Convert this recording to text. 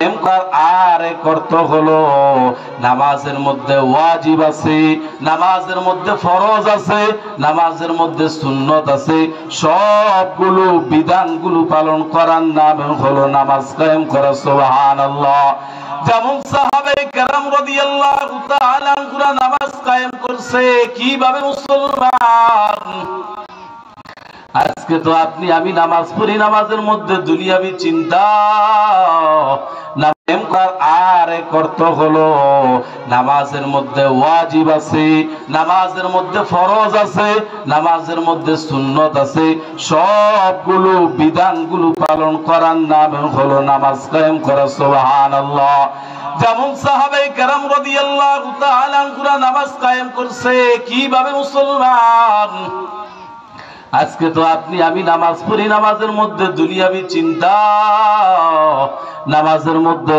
কায়েম করার আর এক অর্থ হলো নামাজের মধ্যে ওয়াজিব আছে, নামাজের মধ্যে ফরজ আছে, নামাজের মধ্যে সুন্নত আছে, সবগুলো বিধানগুলো পালন করার নাম হলো নামাজ কায়েম করা। সুবহানাল্লাহ। যেমন সাহাবায়ে কেরাম রাদিয়াল্লাহু তাআলা আনহুরা নামাজ কায়েম করছে কিভাবে মুসলমান। আজকে তো আপনি আমি নামাজ পড়ি, নামাজের মধ্যে দুনিয়াবি চিন্তা। কায়েম করার আর এক অর্থ হলো নামাজের মধ্যে ওয়াজিব আছে, নামাজের মধ্যে ফরজ আছে, নামাজের মধ্যে সুন্নত আছে, সবগুলো বিধানগুলো পালন করার নাম হলো নামাজ কায়েম করা। সুবহানাল্লাহ। যেমন সাহাবায়ে কেরাম রাদিয়াল্লাহু তাআলা আনহুরা নামাজ কায়েম করছে কিভাবে মুসলমান। আজকে তো আপনি আমি নামাজ পড়ি, নামাজের মধ্যে দুনিয়াবি চিন্তা, নামাজের মধ্যে